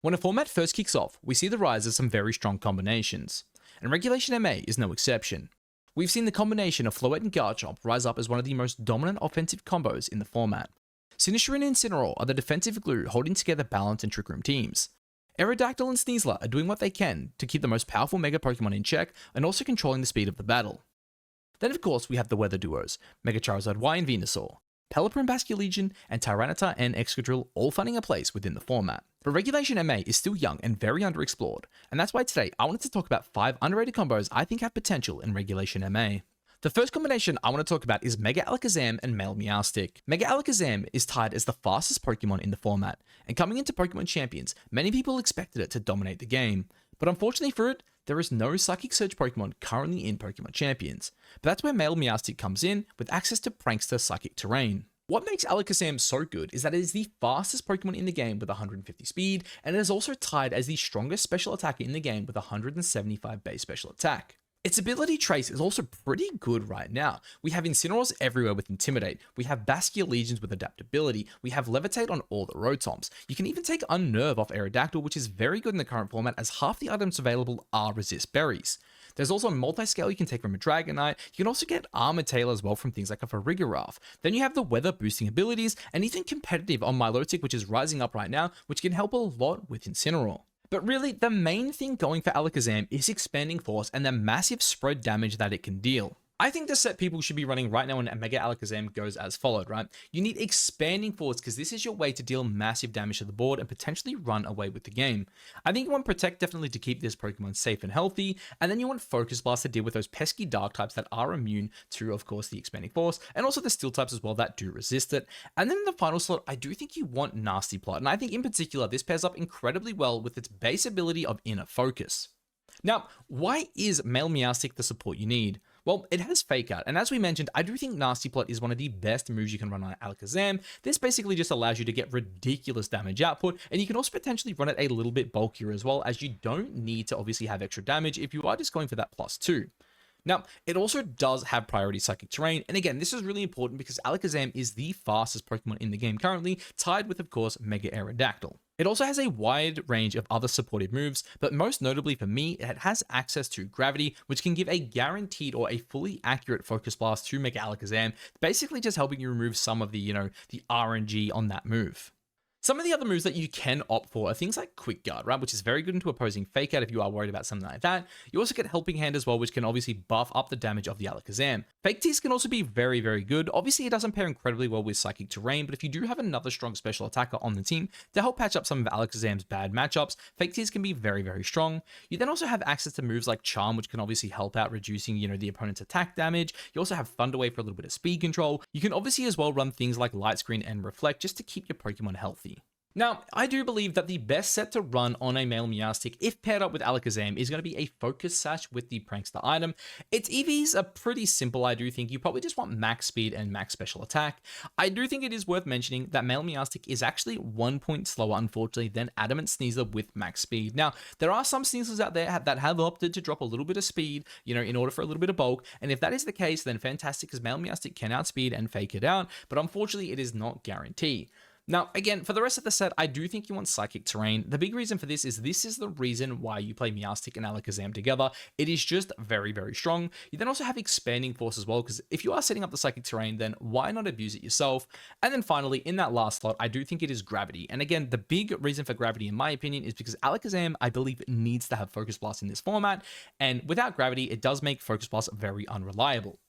When a format first kicks off, we see the rise of some very strong combinations, and Regulation MA is no exception. We've seen the combination of Floette and Garchomp rise up as one of the most dominant offensive combos in the format. Sinistcha and Incineroar are the defensive glue holding together Balance and Trick Room teams. Aerodactyl and Sneasler are doing what they can to keep the most powerful Mega Pokemon in check and also controlling the speed of the battle. Then of course we have the weather duos, Mega Charizard Y and Venusaur, Pelipper and Basculegion, and Tyranitar and Excadrill all finding a place within the format. But Regulation MA is still young and very underexplored, and that's why today I wanted to talk about 5 underrated combos I think have potential in Regulation MA. The first combination I want to talk about is Mega Alakazam and Male Meowstic. Mega Alakazam is tied as the fastest Pokemon in the format, and coming into Pokemon Champions, many people expected it to dominate the game. But unfortunately for it, there is no Psychic Surge Pokemon currently in Pokemon Champions. But that's where Male Meowstic comes in, with access to Prankster Psychic Terrain. What makes Alakazam so good is that it is the fastest Pokemon in the game with 150 speed, and it is also tied as the strongest special attacker in the game with 175 base special attack. Its ability trace is also pretty good right now. We have Incineroars everywhere with Intimidate, we have Basculegions with Adaptability, we have Levitate on all the Rotoms. You can even take Unnerve off Aerodactyl, which is very good in the current format as half the items available are Resist Berries. There's also a multi-scale you can take from a Dragonite. You can also get Armored Tail as well from things like a Farigiraf. Then you have the weather boosting abilities, and even competitive on Milotic, which is rising up right now, which can help a lot with Incineroar. But really, the main thing going for Alakazam is Expanding Force and the massive spread damage that it can deal. I think the set people should be running right now when Mega Alakazam goes as followed, right? You need Expanding Force because this is your way to deal massive damage to the board and potentially run away with the game. I think you want Protect definitely to keep this Pokemon safe and healthy, and then you want Focus Blast to deal with those pesky Dark types that are immune to, of course, the Expanding Force, and also the Steel types as well that do resist it. And then in the final slot, I do think you want Nasty Plot, and I think in particular this pairs up incredibly well with its base ability of Inner Focus. Now, why is Male Meowstic the support you need? Well, it has Fake Out, and as we mentioned, I do think Nasty Plot is one of the best moves you can run on Alakazam. This basically just allows you to get ridiculous damage output, and you can also potentially run it a little bit bulkier as well, as you don't need to obviously have extra damage if you are just going for that +2. Now, it also does have priority Psychic Terrain, and again, this is really important because Alakazam is the fastest Pokemon in the game currently, tied with, of course, Mega Aerodactyl. It also has a wide range of other supported moves, but most notably for me, it has access to Gravity, which can give a guaranteed or a fully accurate Focus Blast to Mega Alakazam, basically just helping you remove some of the, the RNG on that move. Some of the other moves that you can opt for are things like Quick Guard, right, which is very good into opposing Fake Out if you are worried about something like that. You also get Helping Hand as well, which can obviously buff up the damage of the Alakazam. Fake Tease can also be very, very good. Obviously, it doesn't pair incredibly well with Psychic Terrain, but if you do have another strong special attacker on the team to help patch up some of Alakazam's bad matchups, Fake Tease can be very, very strong. You then also have access to moves like Charm, which can obviously help out reducing, the opponent's attack damage. You also have Thunder Wave for a little bit of speed control. You can obviously as well run things like Light Screen and Reflect just to keep your Pokemon healthy. Now, I do believe that the best set to run on a Male Meowstic, if paired up with Alakazam, is going to be a Focus Sash with the Prankster item. Its EVs are pretty simple, I do think. You probably just want max speed and max special attack. I do think it is worth mentioning that Male Meowstic is actually 1 point slower, unfortunately, than Adamant Sneasler with max speed. Now, there are some Sneaslers out there that have opted to drop a little bit of speed, in order for a little bit of bulk, and if that is the case, then fantastic, because Male Meowstic can outspeed and fake it out, but unfortunately, it is not guaranteed. Now, again, for the rest of the set, I do think you want Psychic Terrain. The big reason for this is the reason why you play Meowstic and Alakazam together. It is just very, very strong. You then also have Expanding Force as well, because if you are setting up the Psychic Terrain, then why not abuse it yourself? And then finally, in that last slot, I do think it is Gravity. And again, the big reason for Gravity, in my opinion, is because Alakazam, I believe, needs to have Focus Blast in this format. And without Gravity, it does make Focus Blast very unreliable.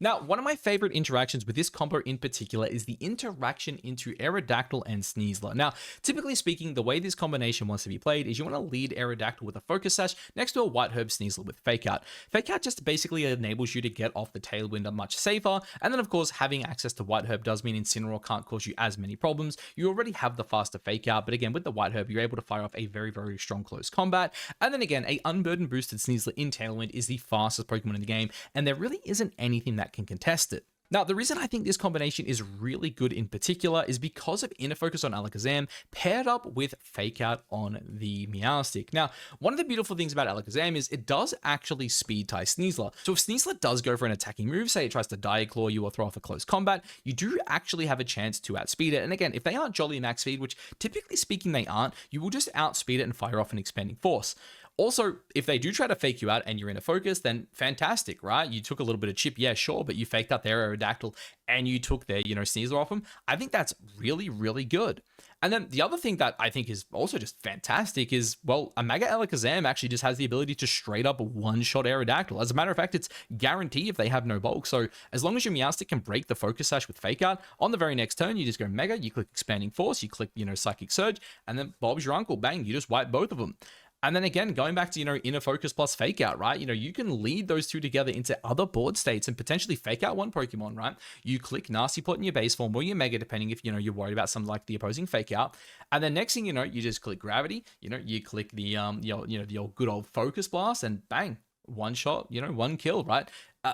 Now, one of my favorite interactions with this combo in particular is the interaction into Aerodactyl and Sneasler. Now, typically speaking, the way this combination wants to be played is you want to lead Aerodactyl with a Focus Sash next to a White Herb Sneasler with Fake Out. Fake Out just basically enables you to get off the Tailwind much safer, and then of course, having access to White Herb does mean Incineroar can't cause you as many problems. You already have the faster Fake Out, but again, with the White Herb, you're able to fire off a very, very strong close combat, and then again, a Unburdened boosted Sneasler in Tailwind is the fastest Pokemon in the game, and there really isn't anything that can contest it. Now, the reason I think this combination is really good in particular is because of Inner Focus on Alakazam paired up with Fake Out on the Meowstic. Now, one of the beautiful things about Alakazam is it does actually speed tie Sneasler. So if Sneasler does go for an attacking move, say it tries to Dire Claw you or throw off a close combat, you do actually have a chance to outspeed it. And again, if they aren't Jolly Max Speed, which typically speaking they aren't, you will just outspeed it and fire off an Expanding Force. Also, if they do try to fake you out and you're in a focus, then fantastic, right? You took a little bit of chip, yeah, sure, but you faked out their Aerodactyl and you took their, Sneasler off them. I think that's really, really good. And then the other thing that I think is also just fantastic is, well, a Mega Alakazam actually just has the ability to straight up one-shot Aerodactyl. As a matter of fact, it's guaranteed if they have no bulk. So as long as your Meowstic can break the Focus Sash with Fake Out, on the very next turn, you just go Mega, you click Expanding Force, you click, Psychic Surge, and then Bob's your uncle. Bang, you just wipe both of them. And then again, going back to, Inner Focus plus Fake Out, right? You can lead those two together into other board states and potentially fake out one Pokemon, right? You click Nasty Plot in your base form or your Mega, depending if, you're worried about something like the opposing Fake Out. And then next thing you know, you just click Gravity, you click the, the old good old Focus Blast and bang, one shot, one kill, right?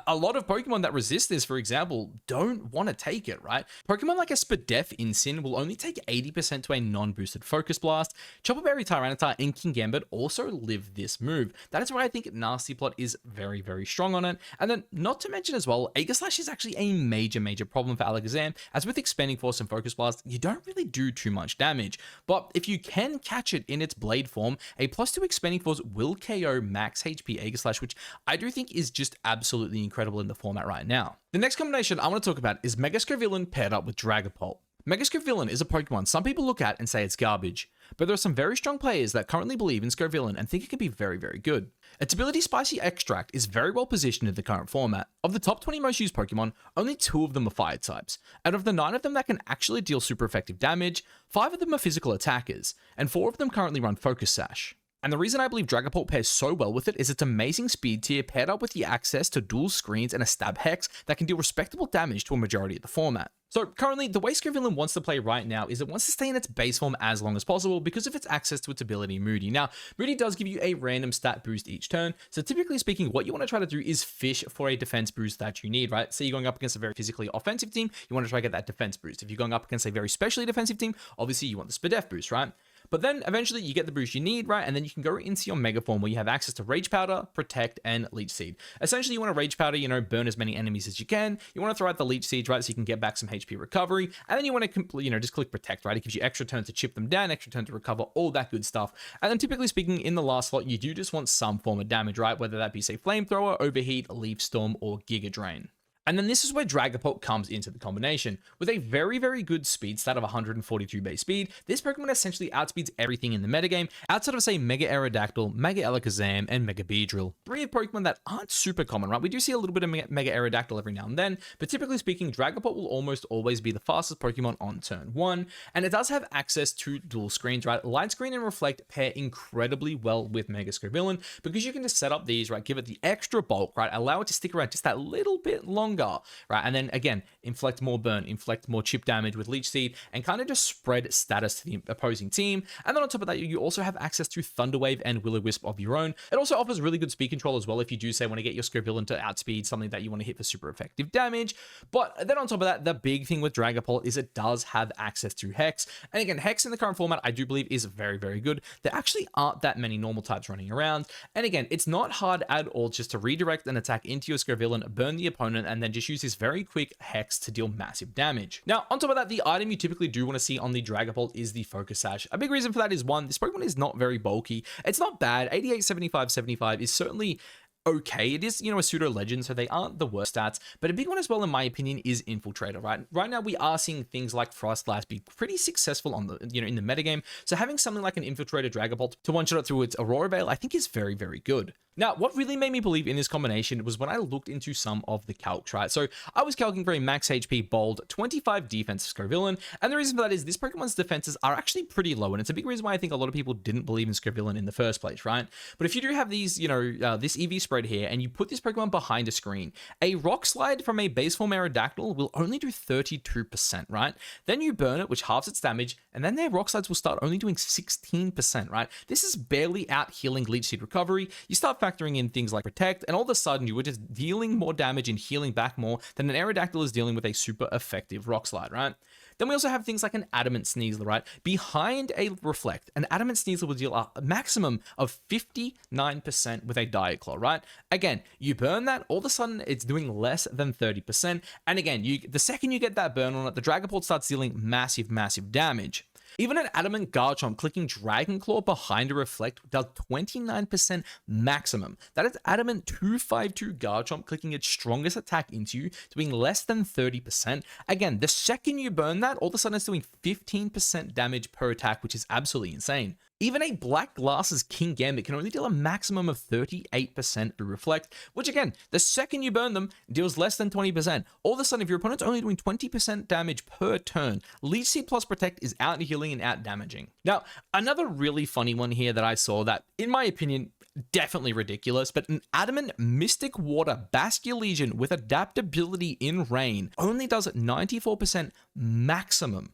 A lot of Pokemon that resist this, for example, don't want to take it, right? Pokemon like a Spadef Incin will only take 80% to a non-boosted Focus Blast. Chopper Berry Tyranitar and Kingambit also live this move. That is why I think Nasty Plot is very, very strong on it. And then, not to mention as well, Aegislash is actually a major, major problem for Alakazam, as with Expanding Force and Focus Blast, you don't really do too much damage. But if you can catch it in its Blade form, a +2 Expanding Force will KO max HP Aegislash, which I do think is just absolutely incredible in the format right now. The next combination I want to talk about is Mega Scovillain paired up with Dragapult. Mega Scovillain is a Pokemon some people look at and say it's garbage, but there are some very strong players that currently believe in Scovillain and think it can be very, very good. Its ability Spicy Extract is very well positioned in the current format. Of the top 20 most used Pokemon, only 2 of them are fire types. Out of the 9 of them that can actually deal super effective damage, 5 of them are physical attackers, and 4 of them currently run Focus Sash. And the reason I believe Dragapult pairs so well with it is its amazing speed tier paired up with the access to dual screens and a stab hex that can deal respectable damage to a majority of the format. So currently, the way Scovillain wants to play right now is it wants to stay in its base form as long as possible because of its access to its ability Moody. Now, Moody does give you a random stat boost each turn, so typically speaking, what you want to try to do is fish for a defense boost that you need, right? Say you're going up against a very physically offensive team, you want to try to get that defense boost. If you're going up against a very specially defensive team, obviously you want the Spadef boost, right? But then eventually you get the boost you need, right? And then you can go into your Mega Form where you have access to Rage Powder, Protect, and Leech Seed. Essentially, you want to Rage Powder, burn as many enemies as you can. You want to throw out the Leech Seeds, right? So you can get back some HP recovery. And then you want to, just click Protect, right? It gives you extra turn to chip them down, extra turn to recover, all that good stuff. And then typically speaking, in the last slot, you do just want some form of damage, right? Whether that be, say, Flamethrower, Overheat, Leaf Storm, or Giga Drain. And then this is where Dragapult comes into the combination. With a very, very good speed stat of 142 base speed, this Pokemon essentially outspeeds everything in the metagame, outside of, say, Mega Aerodactyl, Mega Alakazam, and Mega Beedrill. 3 of Pokemon that aren't super common, right? We do see a little bit of Mega Aerodactyl every now and then, but typically speaking, Dragapult will almost always be the fastest Pokemon on turn 1, and it does have access to dual screens, right? Light Screen and Reflect pair incredibly well with Mega Scovillain, because you can just set up these, right? Give it the extra bulk, right? Allow it to stick around just that little bit longer, right? And then again, inflict more burn, inflict more chip damage with Leech Seed, and kind of just spread status to the opposing team. And then on top of that, you also have access to Thunder Wave and Will-O-Wisp of your own. It also offers really good speed control as well if you do say want to get your Scovillain to outspeed something that you want to hit for super effective damage. But then on top of that, the big thing with Dragapult is it does have access to Hex. And again, Hex in the current format, I do believe is very, very good. There actually aren't that many normal types running around. And again, it's not hard at all just to redirect an attack into your Scovillain, burn the opponent, and then just use this very quick Hex to deal massive damage. Now, on top of that, the item you typically do want to see on the Dragapult is the Focus Sash. A big reason for that is, one, this Pokemon is not very bulky. It's not bad. 88, 75, 75 is certainly okay. It is, a pseudo legend, so they aren't the worst stats, but a big one as well, in my opinion, is Infiltrator, right? Right now, we are seeing things like Frostlass be pretty successful on the, in the metagame, so having something like an Infiltrator Dragapult to one-shot it through its Aurora Veil, I think is very, very good. Now, what really made me believe in this combination was when I looked into some of the calcs, right? So I was calculating for a max HP bold 25 defense Scovillain, and the reason for that is this Pokemon's defenses are actually pretty low, and it's a big reason why I think a lot of people didn't believe in Scovillain in the first place, right? But if you do have these, this EV spread here and you put this Pokemon behind a screen, a Rock Slide from a base form Aerodactyl will only do 32%, right? Then you burn it, which halves its damage, and then their Rock Slides will start only doing 16%, right? This is barely out healing Leech Seed Recovery. You start factoring in things like Protect, and all of a sudden you were just dealing more damage and healing back more than an Aerodactyl is dealing with a super effective Rock Slide, right? Then we also have things like an Adamant Sneasler, right? Behind a Reflect, an Adamant Sneasler will deal a maximum of 59% with a Diet Claw, right? Again, you burn that, all of a sudden it's doing less than 30%. And again, the second you get that burn on it, the Dragapult starts dealing massive, massive damage. Even an Adamant Garchomp clicking Dragon Claw behind a Reflect does 29% maximum. That is Adamant 252 Garchomp clicking its strongest attack into you, doing less than 30%. Again, the second you burn that, all of a sudden it's doing 15% damage per attack, which is absolutely insane. Even a Black Glasses King Gambit can only deal a maximum of 38% through Reflect, which again, the second you burn them, deals less than 20%. All of a sudden, if your opponent's only doing 20% damage per turn, Leech Seed plus Protect is out healing and out damaging. Now, another really funny one here that I saw that, in my opinion, definitely ridiculous, but an Adamant Mystic Water Basculegion with adaptability in rain only does 94% maximum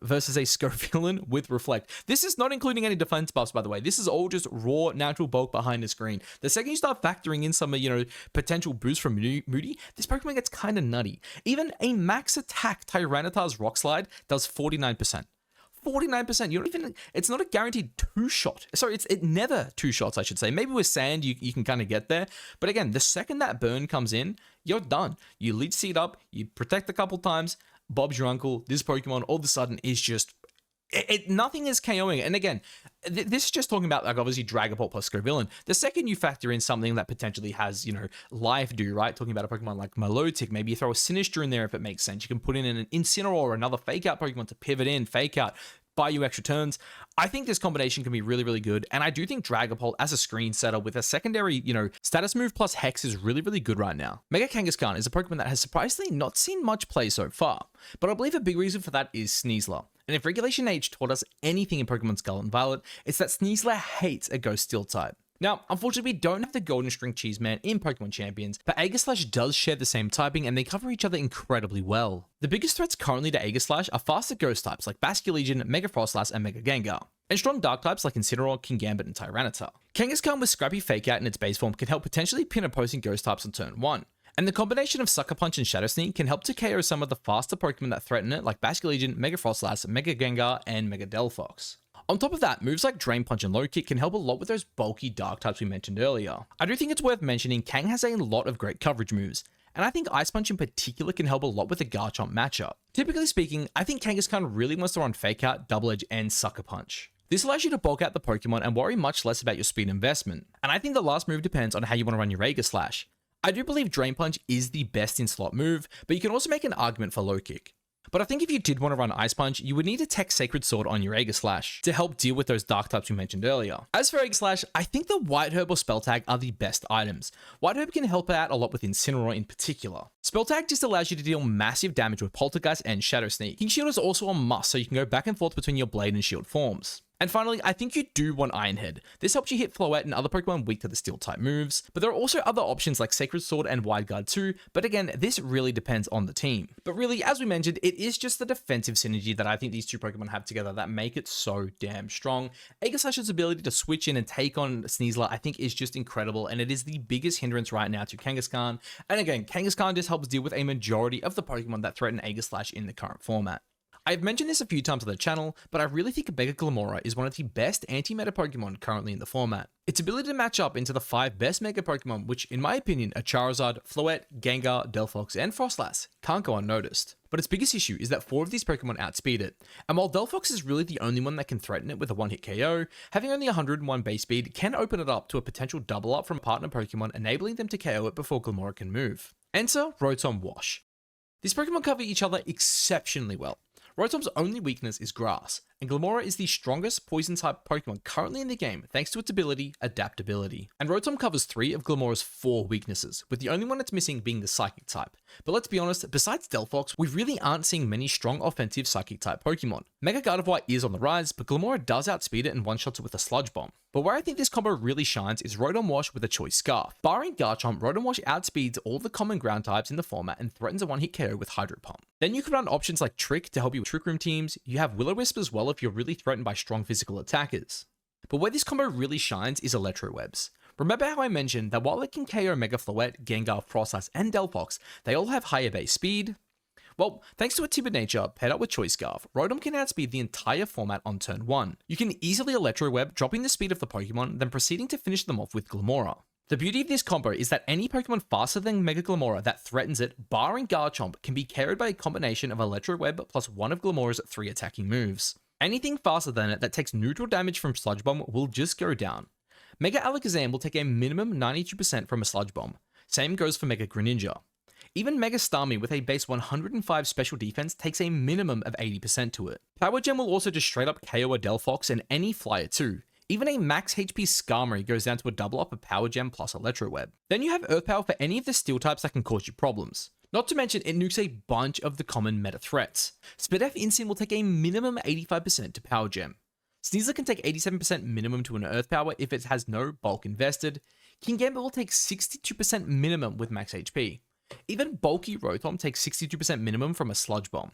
versus a Scovillain with Reflect. This is not including any defense buffs, by the way. This is all just raw natural bulk behind the screen. The second you start factoring in some, potential boost from Moody, this Pokemon gets kind of nutty. Even a max attack Tyranitar's Rock Slide does 49%. 49%. You don't even, it's not a guaranteed two-shot. Sorry, it never two shots, I should say. Maybe with sand, you can kind of get there. But again, the second that burn comes in, you're done. You Leech Seed up, you Protect a couple times, Bob's your uncle. This Pokemon all of a sudden is just, nothing is KOing. And again, this is just talking about, like, obviously Dragapult plus Scovillain. The second you factor in something that potentially has, life do, right? Talking about a Pokemon like Milotic, maybe you throw a Sinister in there if it makes sense. You can put in an Incineroar or another Fake Out Pokemon to pivot in, Fake Out, buy you extra turns. I think this combination can be really, really good. And I do think Dragapult as a screen setter with a secondary, status move plus Hex is really, really good right now. Mega Kangaskhan is a Pokemon that has surprisingly not seen much play so far, but I believe a big reason for that is Sneasler. And if Regulation H taught us anything in Pokemon Scarlet and Violet, it's that Sneasler hates a Ghost Steel type. Now, unfortunately, we don't have the Golden String Cheeseman in Pokemon Champions, but Aegislash does share the same typing and they cover each other incredibly well. The biggest threats currently to Aegislash are faster Ghost types like Basculegion, Mega Frostlass, and Mega Gengar, and strong Dark types like Incineroar, Kingambit, and Tyranitar. Kangaskhan with Scrappy Fake Out in its base form can help potentially pin opposing Ghost types on turn 1. And the combination of Sucker Punch and Shadow Sneak can help to KO some of the faster Pokemon that threaten it, like Basculegion, Mega Frostlass, Mega Gengar, and Mega Delphox. On top of that, moves like Drain Punch and Low Kick can help a lot with those bulky Dark types we mentioned earlier. I do think it's worth mentioning Kang has a lot of great coverage moves, and I think Ice Punch in particular can help a lot with the Garchomp matchup. Typically speaking, I think Kangaskhan really wants to run Fake Out, Double Edge, and Sucker Punch. This allows you to bulk out the Pokemon and worry much less about your speed investment, and I think the last move depends on how you want to run your Aegislash. I do believe Drain Punch is the best in slot move, but you can also make an argument for Low Kick. But I think if you did want to run Ice Punch, you would need to tech Sacred Sword on your Aegislash to help deal with those Dark types we mentioned earlier. As for Aegislash, I think the White Herb or Spell Tag are the best items. White Herb can help out a lot with Incineroar in particular. Spell Tag just allows you to deal massive damage with Poltergeist and Shadow Sneak. King Shield is also a must, so you can go back and forth between your Blade and Shield forms. And finally, I think you do want Iron Head. This helps you hit Floette and other Pokemon weak to the Steel type moves, but there are also other options like Sacred Sword and Wide Guard too, but again, this really depends on the team. But really, as we mentioned, it is just the defensive synergy that I think these two Pokemon have together that make it so damn strong. Aegislash's ability to switch in and take on Sneasler I think is just incredible, and it is the biggest hindrance right now to Kangaskhan. And again, Kangaskhan just helps deal with a majority of the Pokemon that threaten Aegislash in the current format. I've mentioned this a few times on the channel, but I really think Mega Glimmora is one of the best anti-meta Pokemon currently in the format. Its ability to match up into the 5 best Mega Pokemon, which in my opinion are Charizard, Floette, Gengar, Delphox, and Frostlass, can't go unnoticed. But its biggest issue is that 4 of these Pokemon outspeed it, and while Delphox is really the only one that can threaten it with a one-hit KO, having only 101 base speed can open it up to a potential double up from a partner Pokemon, enabling them to KO it before Glimmora can move. Enter Rotom-Wash. These Pokemon cover each other exceptionally well. Rotom's only weakness is Grass, and Glimmora is the strongest poison-type Pokemon currently in the game thanks to its ability, Adaptability. And Rotom covers 3 of Glimmora's 4 weaknesses, with the only one it's missing being the Psychic type. But let's be honest, besides Delphox, we really aren't seeing many strong offensive Psychic-type Pokemon. Mega Gardevoir is on the rise, but Glimmora does outspeed it and one-shots it with a Sludge Bomb. But where I think this combo really shines is Rotom-Wash with a Choice Scarf. Barring Garchomp, Rotom-Wash outspeeds all the common ground types in the format and threatens a one-hit KO with Hydro Pump. Then you can run options like Trick to help you with Trick Room teams. You have Will-O-Wisp as well if you're really threatened by strong physical attackers. But where this combo really shines is Electrowebs. Remember how I mentioned that while it can KO Mega Floette, Gengar, Frostlass, and Delphox, they all have higher base speed? Well, thanks to a timid nature paired up with Choice Scarf, Rotom can outspeed the entire format on turn 1. You can easily Electroweb, dropping the speed of the Pokemon, then proceeding to finish them off with Glimmora. The beauty of this combo is that any Pokemon faster than Mega Glimmora that threatens it, barring Garchomp, can be carried by a combination of Electroweb plus one of Glimmora's 3 attacking moves. Anything faster than it that takes neutral damage from Sludge Bomb will just go down. Mega Alakazam will take a minimum 92% from a Sludge Bomb. Same goes for Mega Greninja. Even Mega Starmie with a base 105 special defense takes a minimum of 80% to it. Power Gem will also just straight up KO a Delphox and any flyer too. Even a max HP Skarmory goes down to a double up of Power Gem plus Electroweb. Then you have Earth Power for any of the steel types that can cause you problems. Not to mention, it nukes a bunch of the common meta threats. Spadef Instant will take a minimum 85% to Power Gem. Sneasler can take 87% minimum to an Earth Power if it has no bulk invested. Kingambit will take 62% minimum with max HP. Even bulky Rotom takes 62% minimum from a Sludge Bomb.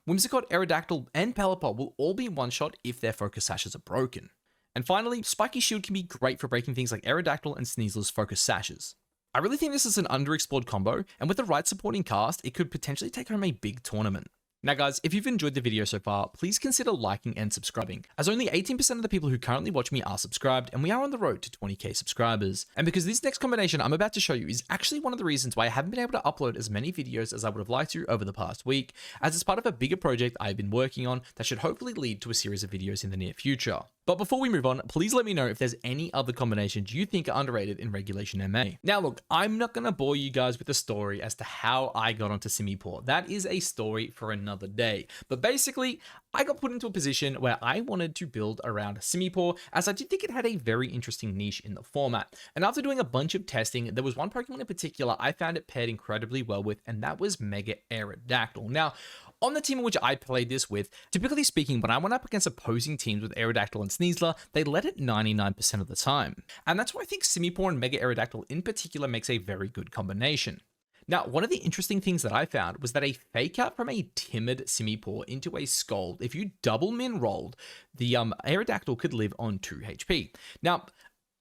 Whimsicott, Aerodactyl, and Pelipper will all be one-shot if their Focus Sashes are broken. And finally, Spiky Shield can be great for breaking things like Aerodactyl and Sneasler's Focus Sashes. I really think this is an underexplored combo, and with the right supporting cast, it could potentially take home a big tournament. Now guys, if you've enjoyed the video so far, please consider liking and subscribing, as only 18% of the people who currently watch me are subscribed, and we are on the road to 20k subscribers. And because this next combination I'm about to show you is actually one of the reasons why I haven't been able to upload as many videos as I would have liked to over the past week, as it's part of a bigger project I've been working on that should hopefully lead to a series of videos in the near future. But before we move on, please let me know if there's any other combinations you think are underrated in Regulation MA. Now look, I'm not going to bore you guys with a story as to how I got onto Simipour. That is a story for another day. But basically, I got put into a position where I wanted to build around Simipour, as I did think it had a very interesting niche in the format. And after doing a bunch of testing, there was one Pokemon in particular I found it paired incredibly well with, and that was Mega Aerodactyl. Now, on the team in which I played this with, typically speaking, when I went up against opposing teams with Aerodactyl and Sneasler, they led it 99% of the time. And that's why I think Simipour and Mega Aerodactyl in particular makes a very good combination. Now, one of the interesting things that I found was that a fake out from a timid Simipour into a Scald, if you double min rolled, the Aerodactyl could live on 2 HP. Now,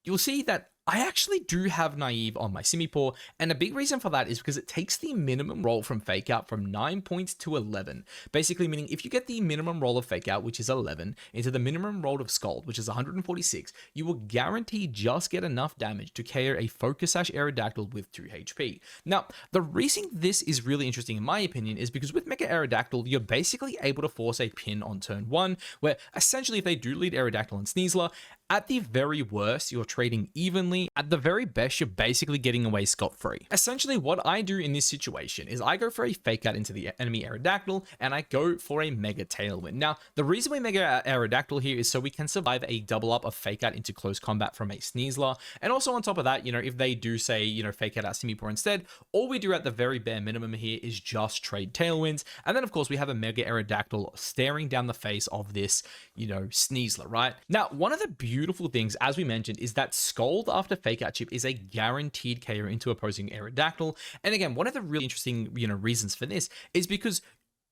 you'll see that I actually do have Naive on my Simipour, and a big reason for that is because it takes the minimum roll from Fake Out from 9 points to 11. Basically meaning if you get the minimum roll of Fake Out, which is 11, into the minimum roll of Scald, which is 146, you will guarantee just get enough damage to KO a Focus Sash Aerodactyl with 2 HP. Now, the reason this is really interesting in my opinion is because with Mega Aerodactyl, you're basically able to force a pin on turn 1, where essentially if they do lead Aerodactyl and Sneasler, at the very worst, you're trading evenly. At the very best, you're basically getting away scot-free. Essentially, what I do in this situation is I go for a fake out into the enemy Aerodactyl, and I go for a Mega Tailwind. Now, the reason we Mega Aerodactyl here is so we can survive a double up of fake out into close combat from a Sneasler. And also on top of that, if they do say, fake out our Simipour instead, all we do at the very bare minimum here is just trade Tailwinds. And then, of course, we have a Mega Aerodactyl staring down the face of this, Sneasler, right? Now, one of the beautiful things, as we mentioned, is that Scald after Fake Out Chip is a guaranteed KO into opposing Aerodactyl. And again, one of the really interesting, reasons for this is because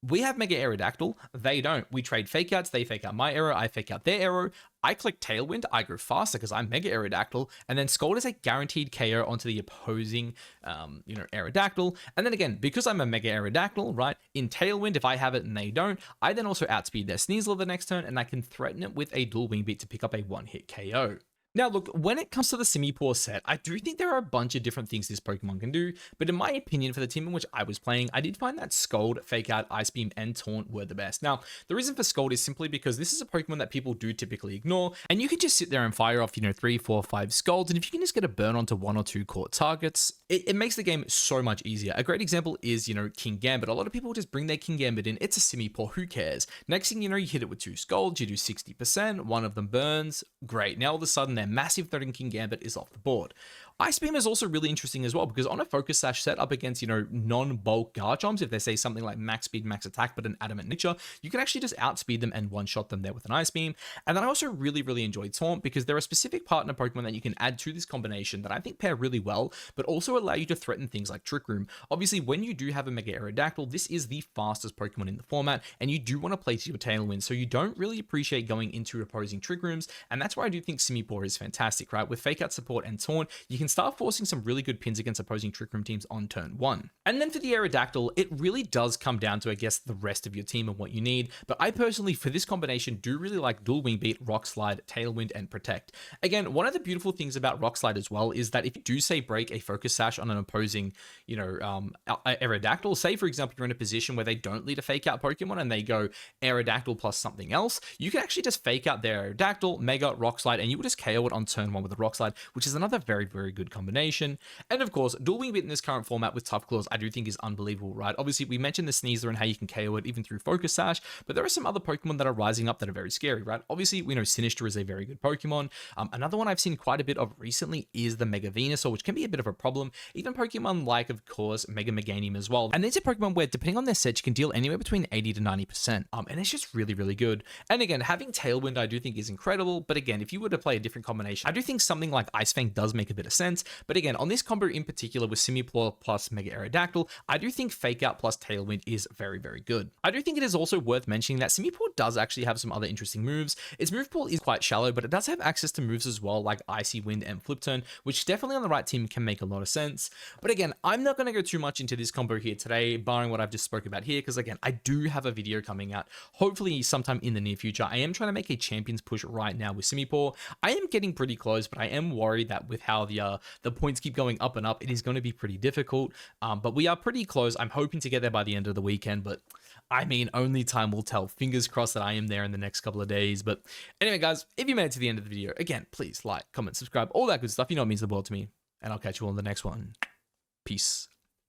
we have Mega Aerodactyl, they don't. We trade fake outs, they fake out my arrow, I fake out their arrow. I click Tailwind, I go faster because I'm Mega Aerodactyl, and then Scald is a guaranteed KO onto the opposing, Aerodactyl. And then again, because I'm a Mega Aerodactyl, right, in Tailwind, if I have it and they don't, I then also outspeed their Sneasler the next turn, and I can threaten it with a dual Wing Beat to pick up a one-hit KO. Now, look, when it comes to the Simipour set, I do think there are a bunch of different things this Pokemon can do, but in my opinion, for the team in which I was playing, I did find that Scald, Fake Out, Ice Beam, and Taunt were the best. Now, the reason for Scald is simply because this is a Pokemon that people do typically ignore, and you can just sit there and fire off, 3, 4, 5 Scalds, and if you can just get a burn onto 1 or 2 caught targets, it makes the game so much easier. A great example is, King Gambit. A lot of people just bring their King Gambit in, it's a Simipour, who cares? Next thing you know, you hit it with 2 Scalds, you do 60%, one of them burns, great. Now all of a sudden, their massive threat in King Gambit is off the board. Ice Beam is also really interesting as well, because on a Focus Sash set up against, non-bulk Garchomp's, if they say something like max speed, max attack, but an adamant nature, you can actually just outspeed them and one-shot them there with an Ice Beam. And then I also really, really enjoy Taunt, because there are specific partner Pokemon that you can add to this combination that I think pair really well, but also allow you to threaten things like Trick Room. Obviously, when you do have a Mega Aerodactyl, this is the fastest Pokemon in the format, and you do want to play to your Tailwind, so you don't really appreciate going into opposing Trick Rooms, and that's why I do think Simipour is fantastic, right? With Fake Out support and Taunt, you can start forcing some really good pins against opposing Trick Room teams on turn 1. And then for the Aerodactyl, it really does come down to, I guess, the rest of your team and what you need, but I personally, for this combination, do really like Dual Wing Beat, Rock Slide, Tailwind, and Protect. Again, one of the beautiful things about Rock Slide as well is that if you do, say, break a Focus Sash on an opposing, Aerodactyl, say, for example, you're in a position where they don't lead a Fake Out Pokemon and they go Aerodactyl plus something else, you can actually just Fake Out their Aerodactyl, Mega, Rock Slide, and you will just KO it on turn 1 with a Rock Slide, which is another very, very good combination. And of course, Dual Wing Beat in this current format with Tough Claws, I do think is unbelievable, right? Obviously, we mentioned the Sneasler and how you can KO it even through Focus Sash, but there are some other Pokemon that are rising up that are very scary, right? Obviously, we know Sinister is a very good Pokemon. Another one I've seen quite a bit of recently is the Mega Venusaur, which can be a bit of a problem. Even Pokemon like, of course, Mega Meganium as well. And these are Pokemon where, depending on their set, you can deal anywhere between 80 to 90%. And it's just really, really good. And again, having Tailwind, I do think is incredible. But again, if you were to play a different combination, I do think something like Ice Fang does make a bit of sense. But again, on this combo in particular with Simipour plus Mega Aerodactyl, I do think Fake Out plus Tailwind is very, very good. I do think it is also worth mentioning that Simipour does actually have some other interesting moves. Its move pool is quite shallow, but it does have access to moves as well, like Icy Wind and Flip Turn, which definitely on the right team can make a lot of sense. But again, I'm not going to go too much into this combo here today, barring what I've just spoke about here, because again, I do have a video coming out, hopefully sometime in the near future. I am trying to make a Champions push right now with Simipour. I am getting pretty close, but I am worried that with how the points keep going up and up, it is going to be pretty difficult. But we are pretty close. I'm hoping to get there by the end of the weekend, but I mean, only time will tell. Fingers crossed that I am there in the next couple of days. But anyway, guys, if you made it to the end of the video, again, please like, comment, subscribe, all that good stuff. You know it means the world to me. And I'll catch you all in the next one. Peace.